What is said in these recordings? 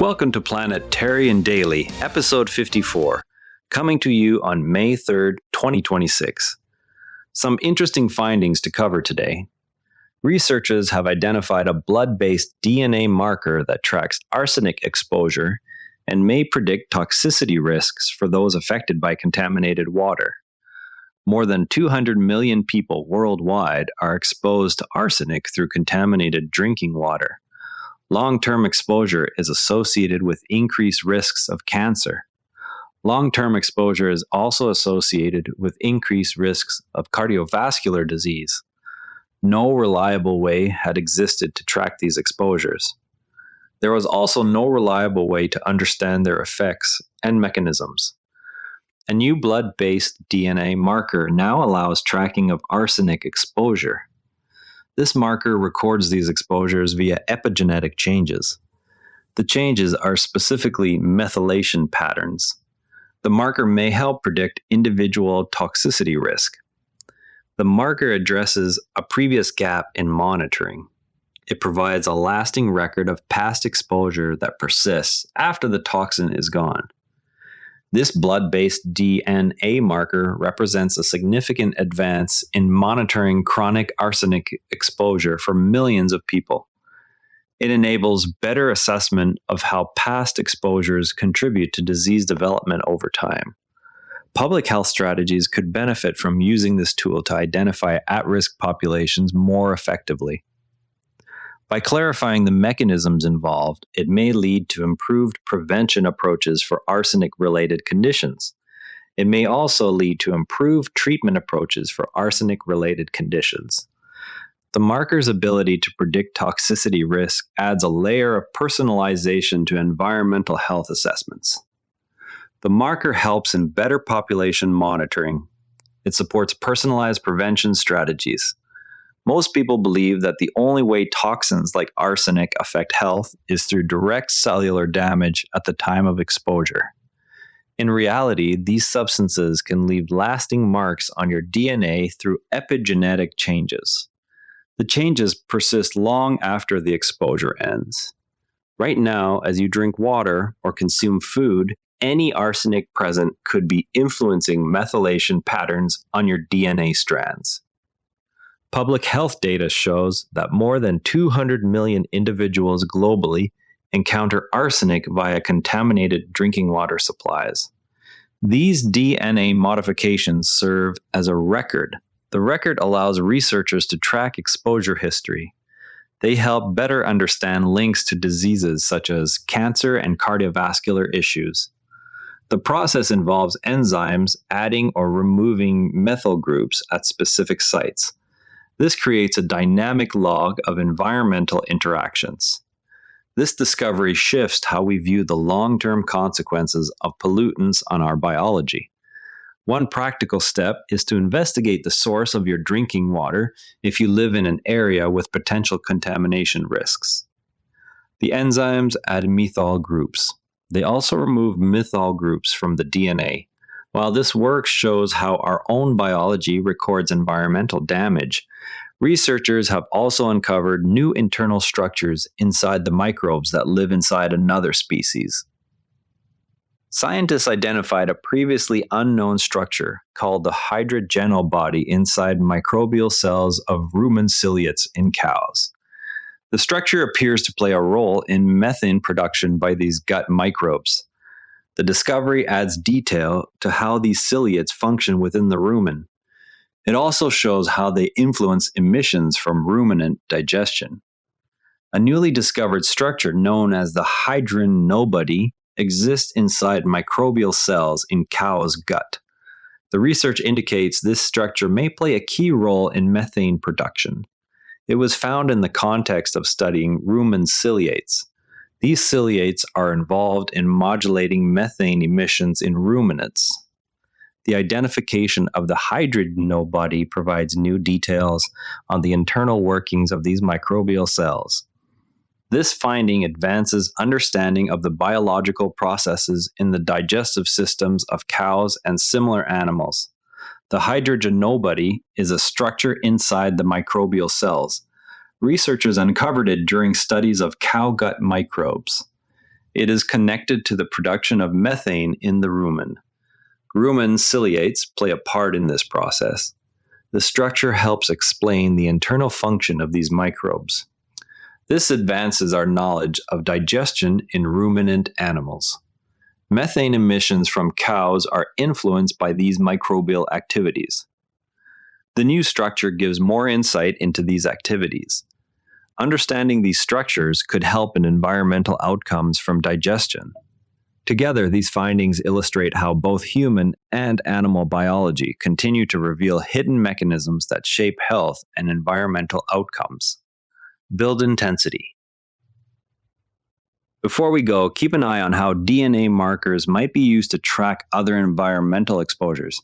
Welcome to Planetterrian Daily, episode 54, coming to you on May 3rd, 2026. Some interesting findings to cover today. Researchers have identified a blood-based DNA marker that tracks arsenic exposure and may predict toxicity risks for those affected by contaminated water. More than 200 million people worldwide are exposed to arsenic through contaminated drinking water. Long-term exposure is associated with increased risks of cancer. Long-term exposure is also associated with increased risks of cardiovascular disease. No reliable way had existed to track these exposures. There was also no reliable way to understand their effects and mechanisms. A new blood-based DNA marker now allows tracking of arsenic exposure. This marker records these exposures via epigenetic changes. The changes are specifically methylation patterns. The marker may help predict individual toxicity risk. The marker addresses a previous gap in monitoring. It provides a lasting record of past exposure that persists after the toxin is gone. This blood-based DNA marker represents a significant advance in monitoring chronic arsenic exposure for millions of people. It enables better assessment of how past exposures contribute to disease development over time. Public health strategies could benefit from using this tool to identify at-risk populations more effectively. By clarifying the mechanisms involved, it may lead to improved prevention approaches for arsenic-related conditions. It may also lead to improved treatment approaches for arsenic-related conditions. The marker's ability to predict toxicity risk adds a layer of personalization to environmental health assessments. The marker helps in better population monitoring. It supports personalized prevention strategies. Most people believe that the only way toxins like arsenic affect health is through direct cellular damage at the time of exposure. In reality, these substances can leave lasting marks on your DNA through epigenetic changes. The changes persist long after the exposure ends. Right now, as you drink water or consume food, any arsenic present could be influencing methylation patterns on your DNA strands. Public health data shows that more than 200 million individuals globally encounter arsenic via contaminated drinking water supplies. These DNA modifications serve as a record. The record allows researchers to track exposure history. They help better understand links to diseases such as cancer and cardiovascular issues. The process involves enzymes adding or removing methyl groups at specific sites. This creates a dynamic log of environmental interactions. This discovery shifts how we view the long-term consequences of pollutants on our biology. One practical step is to investigate the source of your drinking water if you live in an area with potential contamination risks. The enzymes add methyl groups. They also remove methyl groups from the DNA. While this work shows how our own biology records environmental damage, researchers have also uncovered new internal structures inside the microbes that live inside another species. Scientists identified a previously unknown structure called the Hydrogenobody inside microbial cells of rumen ciliates in cows. The structure appears to play a role in methane production by these gut microbes. The discovery adds detail to how these ciliates function within the rumen. It also shows how they influence emissions from ruminant digestion. A newly discovered structure known as the Hydrogenobody exists inside microbial cells in cows' gut. The research indicates this structure may play a key role in methane production. It was found in the context of studying rumen ciliates. These ciliates are involved in modulating methane emissions in ruminants. The identification of the Hydrogenobody provides new details on the internal workings of these microbial cells. This finding advances understanding of the biological processes in the digestive systems of cows and similar animals. The Hydrogenobody is a structure inside the microbial cells. Researchers uncovered it during studies of cow gut microbes. It is connected to the production of methane in the rumen. Rumen ciliates play a part in this process. The structure helps explain the internal function of these microbes. This advances our knowledge of digestion in ruminant animals. Methane emissions from cows are influenced by these microbial activities. The new structure gives more insight into these activities. Understanding these structures could help in environmental outcomes from digestion. Together, these findings illustrate how both human and animal biology continue to reveal hidden mechanisms that shape health and environmental outcomes. Build intensity. Before we go, keep an eye on how DNA markers might be used to track other environmental exposures.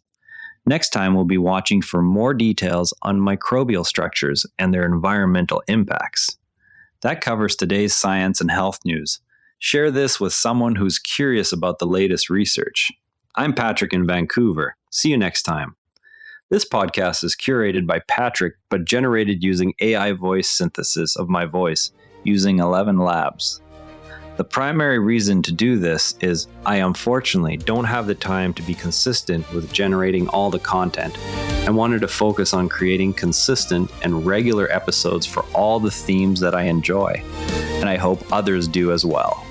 Next time, we'll be watching for more details on microbial structures and their environmental impacts. That covers today's science and health news. Share this with someone who's curious about the latest research. I'm Patrick in Vancouver. See you next time. This podcast is curated by Patrick, but generated using AI voice synthesis of my voice using ElevenLabs. The primary reason to do this is I unfortunately don't have the time to be consistent with generating all the content. I wanted to focus on creating consistent and regular episodes for all the themes that I enjoy, and I hope others do as well.